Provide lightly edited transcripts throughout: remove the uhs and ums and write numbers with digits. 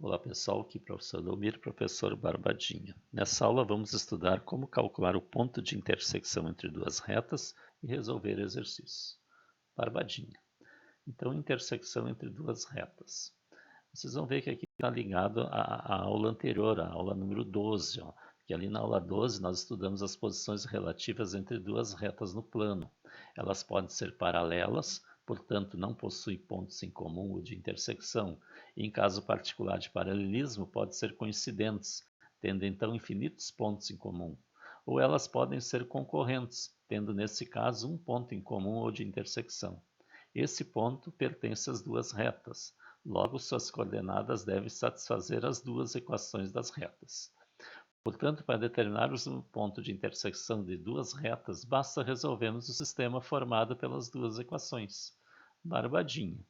Olá pessoal, aqui professor Delmiro, professor Barbadinha. Nessa aula vamos estudar como calcular o ponto de intersecção entre duas retas e resolver exercícios. Barbadinha. Então, intersecção entre duas retas. Vocês vão ver que aqui está ligado à aula anterior, a aula número 12. Que ali na aula 12 nós estudamos as posições relativas entre duas retas no plano. Elas podem ser paralelas, portanto não possuem pontos em comum ou de intersecção. E em caso particular de paralelismo, podem ser coincidentes, tendo então infinitos pontos em comum. Ou elas podem ser concorrentes, tendo nesse caso um ponto em comum ou de intersecção. Esse ponto pertence às duas retas. Logo, suas coordenadas devem satisfazer as duas equações das retas. Portanto, para determinarmos um ponto de intersecção de duas retas, basta resolvermos o sistema formado pelas duas equações. Barbadinha,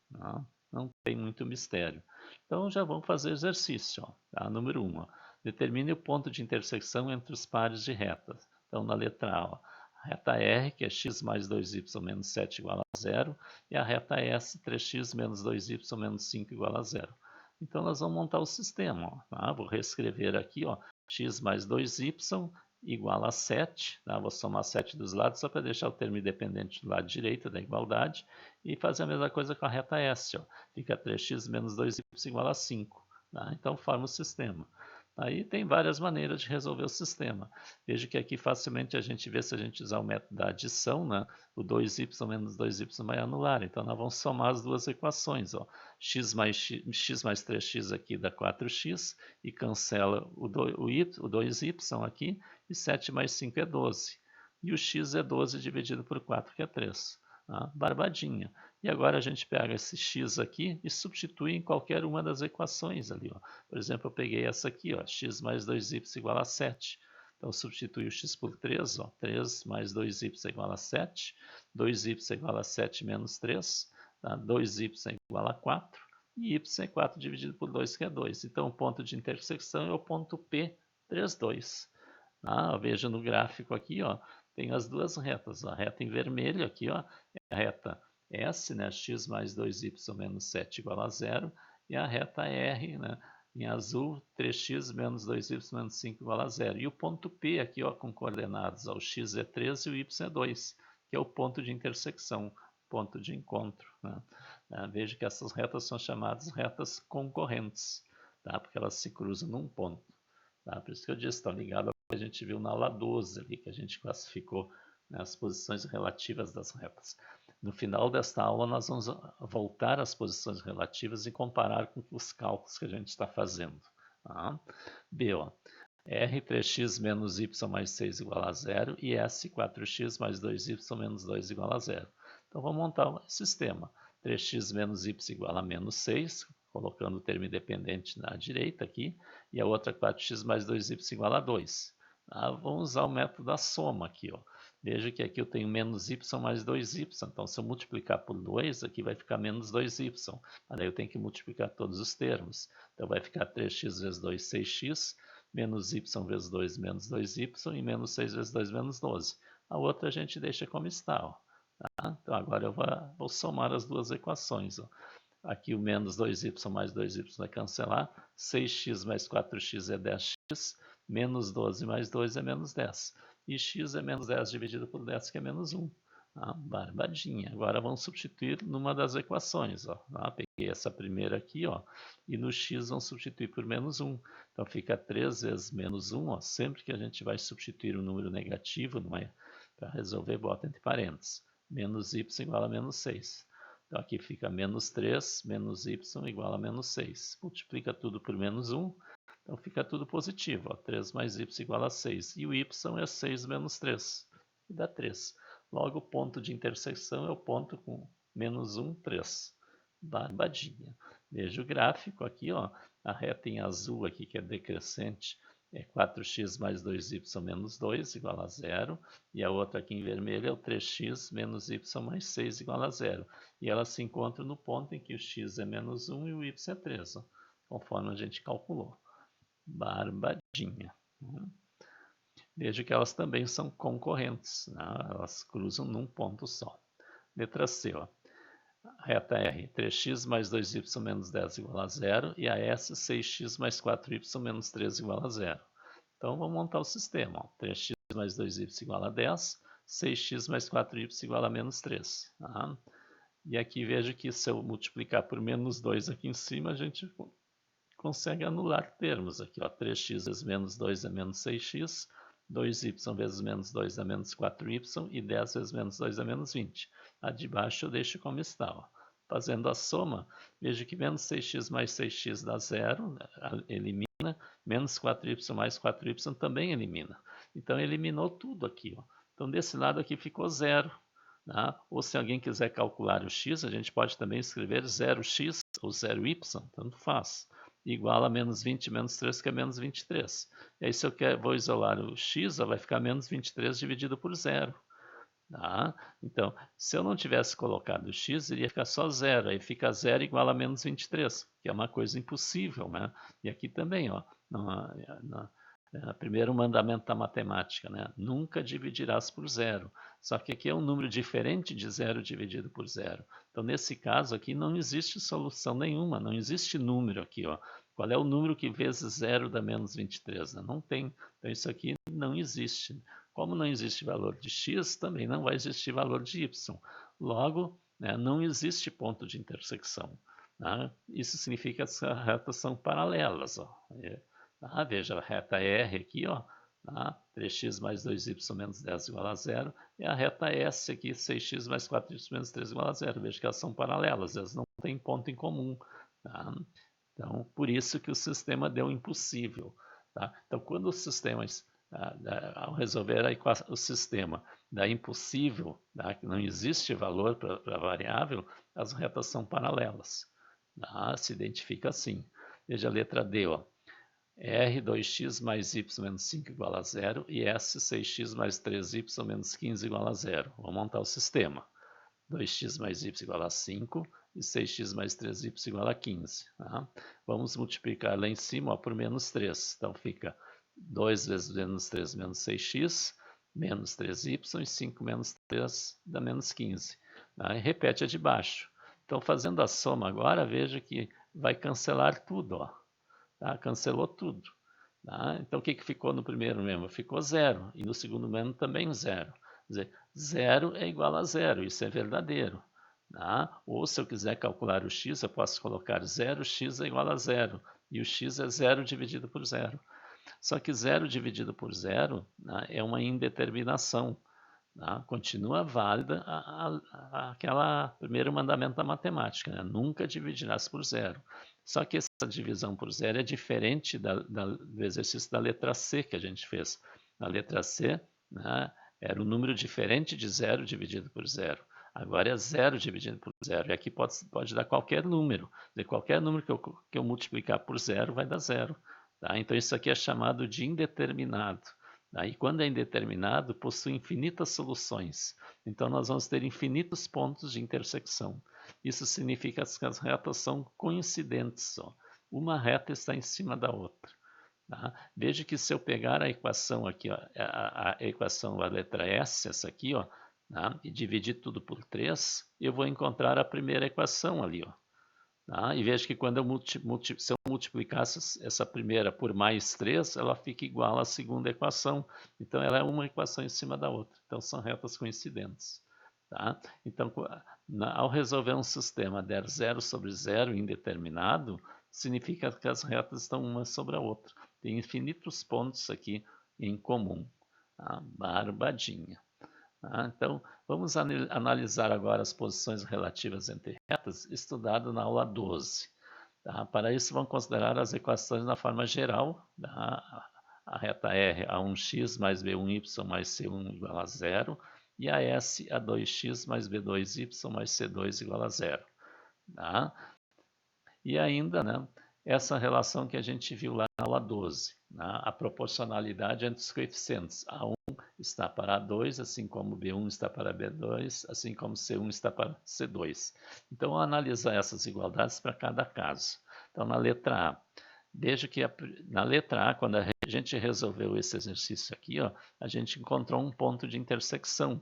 não tem muito mistério. Então, já vamos fazer exercício. Tá? Número 1. Determine o ponto de intersecção entre os pares de retas. Então, na letra A, a reta R, que é x mais 2y menos 7 igual a 0, e a reta S, 3x menos 2y menos 5 igual a 0. Então, nós vamos montar o sistema. Tá? Vou reescrever aqui, x mais 2y igual a 7. Tá? Vou somar 7 dos lados só para deixar o termo independente do lado direito da igualdade. E fazer a mesma coisa com a reta S. Fica 3x menos 2y igual a 5. Tá? Então, forma o sistema. Aí tem várias maneiras de resolver o sistema. Veja que aqui facilmente a gente vê, se a gente usar o método da adição, né? O 2y menos 2y vai anular. Então, nós vamos somar as duas equações. X mais 3x aqui dá 4x e cancela o 2y aqui. E 7 mais 5 é 12. E o x é 12 dividido por 4, que é 3. Barbadinha. E agora a gente pega esse x aqui e substitui em qualquer uma das equações ali. Por exemplo, eu peguei essa aqui, x mais 2y igual a 7. Então, substitui o x por 3, 3 mais 2y igual a 7, 2y igual a 7 menos 3, 2y igual a 4, e y é 4 dividido por 2, que é 2. Então, o ponto de intersecção é o ponto P, 3, 2. Veja no gráfico aqui, tem as duas retas. A reta em vermelho aqui, é a reta S, né, x mais 2y menos 7 igual a 0, e a reta R, né, em azul, 3x menos 2y menos 5 igual a 0. E o ponto P aqui, com coordenadas, o x é 3 e o y é 2, que é o ponto de intersecção, ponto de encontro. Né? Veja que essas retas são chamadas retas concorrentes, tá? Porque elas se cruzam num ponto. Tá? Por isso que eu disse, estão ligadas ao que a gente viu na aula 12, ali, que a gente classificou, né, as posições relativas das retas. No final desta aula, nós vamos voltar às posições relativas e comparar com os cálculos que a gente está fazendo. Tá? B, R 3x menos y mais 6 igual a 0 e S 4x mais 2y menos 2 igual a 0. Então, vamos montar um sistema. 3x menos y igual a menos 6, colocando o termo independente na direita aqui, e a outra 4x mais 2y igual a 2. Vamos usar o método da soma aqui. Veja que aqui eu tenho menos y mais 2y, então se eu multiplicar por 2, aqui vai ficar menos 2y. Aí eu tenho que multiplicar todos os termos. Então vai ficar 3x vezes 2, 6x, menos y vezes 2, menos 2y, e menos 6 vezes 2, menos 12. A outra a gente deixa como está. Então agora eu vou somar as duas equações. Aqui o menos 2y mais 2y vai cancelar. 6x mais 4x é 10x, menos 12 mais 2 é menos 10. E x é menos 10 dividido por 10, que é menos 1. Barbadinha. Agora vamos substituir numa das equações. Peguei essa primeira aqui, e no x vamos substituir por menos 1. Então fica 3 vezes menos 1. Sempre que a gente vai substituir um número negativo, para resolver, bota entre parênteses. Menos y igual a menos 6. Então aqui fica menos 3, menos y igual a menos 6. Multiplica tudo por menos 1. Então fica tudo positivo. 3 mais y igual a 6. E o y é 6 menos 3. E dá 3. Logo, o ponto de intersecção é o ponto com menos 1, 3. Barbadinha. Veja o gráfico aqui. A reta em azul aqui, que é decrescente, é 4x mais 2y menos 2 igual a 0. E a outra aqui em vermelho é o 3x menos y mais 6 igual a 0. E elas se encontram no ponto em que o x é menos 1 e o y é 3, conforme a gente calculou. Barbadinha. Veja que elas também são concorrentes, elas cruzam num ponto só. Letra C. reta R, 3x mais 2y menos 10 igual a 0, e a S, 6x mais 4y menos 3 igual a 0. Então, vamos montar o sistema. Ó. 3x mais 2y igual a 10, 6x mais 4y igual a menos 3. Tá? E aqui veja que se eu multiplicar por menos 2 aqui em cima, a gente consegue anular termos aqui. Ó. 3x vezes menos 2 é menos 6x, 2y vezes menos 2 é menos 4y, e 10 vezes menos 2 é menos 20. A de baixo eu deixo como está. Ó. Fazendo a soma, vejo que menos 6x mais 6x dá 0, elimina. Menos 4y mais 4y também elimina. Então, eliminou tudo aqui. Ó. Então, desse lado aqui ficou 0. Tá? Ou se alguém quiser calcular o x, a gente pode também escrever 0x ou 0y, tanto faz. Igual a menos 20 menos 3, que é menos 23. E aí, se eu vou isolar o x, vai ficar menos 23 dividido por 0. Tá? Então, se eu não tivesse colocado o x, iria ficar só 0. Aí fica 0 igual a menos 23, que é uma coisa impossível. Né? E aqui também, ó, primeiro mandamento da matemática, né? Nunca dividirás por 0. Só que aqui é um número diferente de 0 dividido por 0. Então, nesse caso aqui, não existe solução nenhuma, não existe número aqui. Ó. Qual é o número que vezes 0 dá menos 23? Né? Não tem. Então, isso aqui não existe. Como não existe valor de x, também não vai existir valor de y. Logo, né, não existe ponto de intersecção. Tá? Isso significa que as retas são paralelas. Ó. Veja a reta R aqui, ó, tá? 3x mais 2y menos 10 igual a 0. E a reta S aqui, 6x mais 4y menos 3 igual a 0. Veja que elas são paralelas, elas não têm ponto em comum. Tá? Então, por isso que o sistema deu impossível. Tá? Então, quando os sistemas ao resolver o sistema da impossível, tá? Que não existe valor para a variável, as retas são paralelas. Tá? Se identifica assim. Veja a letra D. Ó. R 2x mais y menos 5 igual a 0 e S 6x mais 3y menos 15 igual a 0. Vamos montar o sistema. 2x mais y igual a 5 e 6x mais 3y igual a 15. Tá? Vamos multiplicar lá em cima, ó, por menos 3. Então fica 2 vezes menos 3 menos 6x, menos 3y, e 5 menos 3 dá menos 15. Tá? E repete a de baixo. Então, fazendo a soma agora, veja que vai cancelar tudo. Ó. Tá? Cancelou tudo. Tá? Então, o que ficou no primeiro membro? Ficou 0. E no segundo membro também 0. Quer dizer, 0 é igual a 0. Isso é verdadeiro. Tá? Ou, se eu quiser calcular o x, eu posso colocar 0x é igual a 0. E o x é 0 dividido por 0. Só que 0 dividido por 0, né, é uma indeterminação. Tá? Continua válida aquela primeiro mandamento da matemática, né? Nunca dividirás por 0. Só que essa divisão por 0 é diferente do exercício da letra C que a gente fez. Na letra C, né, era um número diferente de 0 dividido por 0. Agora é 0 dividido por 0. E aqui pode dar qualquer número. Qualquer número que eu multiplicar por 0 vai dar 0. Tá? Então, isso aqui é chamado de indeterminado. Tá? E quando é indeterminado, possui infinitas soluções. Então, nós vamos ter infinitos pontos de intersecção. Isso significa que as retas são coincidentes. Ó. Uma reta está em cima da outra. Tá? Veja que se eu pegar a equação aqui, ó, a equação da letra S, essa aqui, ó, tá? E dividir tudo por 3, eu vou encontrar a primeira equação ali. Ó. Tá? E veja que quando se eu multiplicasse essa primeira por mais 3, ela fica igual à segunda equação. Então, ela é uma equação em cima da outra. Então, são retas coincidentes. Tá? Então, ao resolver um sistema der 0 sobre 0 indeterminado, significa que as retas estão uma sobre a outra. Tem infinitos pontos aqui em comum. Tá? Barbadinha. Então, vamos analisar agora as posições relativas entre retas, estudado na aula 12. Tá? Para isso, vamos considerar as equações na forma geral. Tá? A reta R a 1x mais b1y mais c1 igual a 0 e a S a 2x mais b2y mais c2 igual a 0. Tá? E ainda, né, essa relação que a gente viu lá na aula 12, né, a proporcionalidade entre os coeficientes. A1 está para A2, assim como B1 está para B2, assim como C1 está para C2. Então, vamos analisar essas igualdades para cada caso. Então, na letra A, veja que na letra A, quando a gente resolveu esse exercício aqui, ó, a gente encontrou um ponto de intersecção.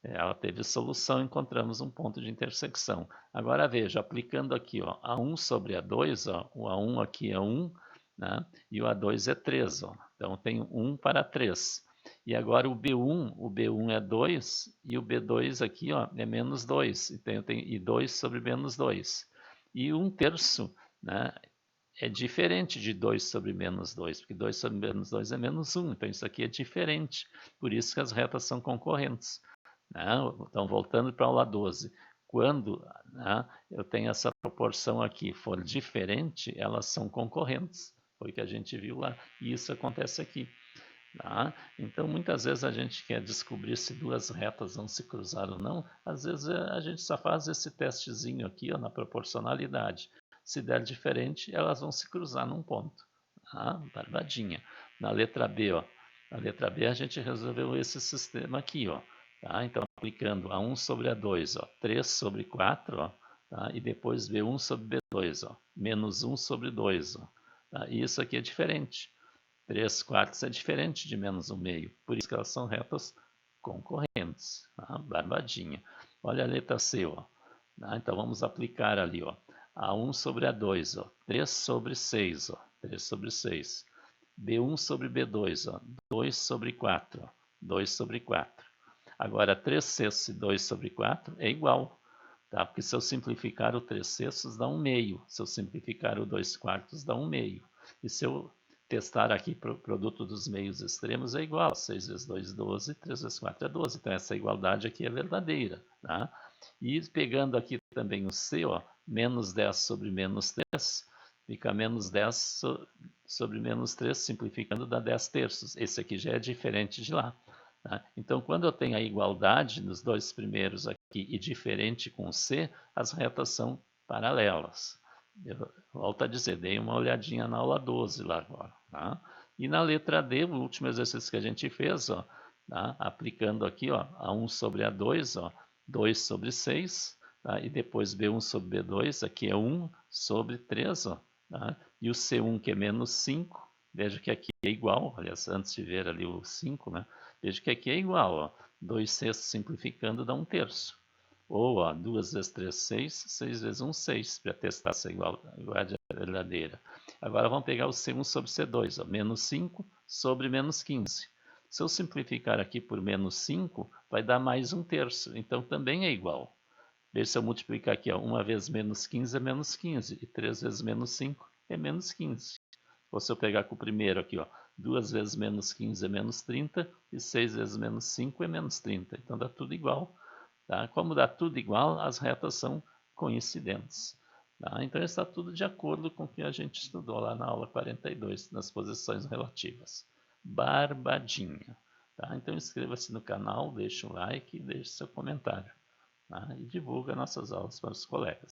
Ela teve solução, encontramos um ponto de intersecção. Agora veja, aplicando aqui, ó, A1 sobre A2, ó, o A1 aqui é 1, né, e o A2 é 3. Ó. Então tem 1 para 3. E agora o B1 é 2 e o B2 aqui ó, é menos 2. Então eu tenho e 2 sobre menos 2. E 1/3, né, é diferente de 2 sobre menos 2, porque 2 sobre menos 2 é menos 1. Então isso aqui é diferente. Por isso que as retas são concorrentes. Né? Então, voltando para a aula 12, quando, né, eu tenho essa proporção aqui for diferente, elas são concorrentes. Foi o que a gente viu lá. E isso acontece aqui. Tá? Então, muitas vezes a gente quer descobrir se duas retas vão se cruzar ou não. Às vezes a gente só faz esse testezinho aqui ó, na proporcionalidade. Se der diferente, elas vão se cruzar num ponto. Tá? Barbadinha. Na letra B, ó, na letra B a gente resolveu esse sistema aqui. Ó, tá? Então, aplicando A1 sobre A2, ó, 3 sobre 4, ó, tá? E depois B1 sobre B2, ó, menos 1 sobre 2. Ó, tá? E isso aqui é diferente. 3/4 é diferente de menos 1/2, por isso que elas são retas concorrentes. Tá? Barbadinha. Olha a letra C, ó. Tá? Então vamos aplicar ali, ó. A1 sobre A2, ó. 3 sobre 6, ó. 3 sobre 6. B1 sobre B2, ó. 2 sobre 4, ó. 2 sobre 4. Agora, 3/6 e 2 sobre 4 é igual, tá? Porque se eu simplificar o 3/6 dá 1/2. Se eu simplificar o 2/4 dá 1/2. E se eu testar aqui para o produto dos meios extremos é igual. 6 vezes 2, 12. 3 vezes 4 é 12. Então, essa igualdade aqui é verdadeira. Tá? E pegando aqui também o C, ó, menos 10 sobre menos 3, fica menos 10 sobre menos 3, simplificando dá 10/3. Esse aqui já é diferente de lá. Tá? Então, quando eu tenho a igualdade nos dois primeiros aqui e diferente com o C, as retas são paralelas. Eu volto a dizer, dei uma olhadinha na aula 12 lá agora. Tá? E na letra D, o último exercício que a gente fez, ó, tá? Aplicando aqui ó, A1 sobre A2, ó, 2 sobre 6, tá? E depois B1 sobre B2, aqui é 1 sobre 3, ó, tá? E o C1 que é menos 5, veja que aqui é igual, aliás, antes de ver ali o 5, né? Veja que aqui é igual, ó, 2/6 simplificando dá 1/3. Ou, ó, 2 vezes 3, 6, 6 vezes 1, 6, para testar essa igualdade verdadeira. Agora vamos pegar o C1 sobre C2, ó, menos 5 sobre menos 15. Se eu simplificar aqui por menos 5, vai dar mais 1/3, então também é igual. Veja se eu multiplicar aqui, ó, 1 vezes menos 15 é menos 15, e 3 vezes menos 5 é menos 15. Ou se eu pegar com o primeiro aqui, ó, 2 vezes menos 15 é menos 30, e 6 vezes menos 5 é menos 30. Então dá tudo igual. Tá? Como dá tudo igual, as retas são coincidentes. Tá? Então está tudo de acordo com o que a gente estudou lá na aula 42, nas posições relativas. Barbadinha. Tá? Então inscreva-se no canal, deixe um like e deixe seu comentário. Tá? E divulga nossas aulas para os colegas.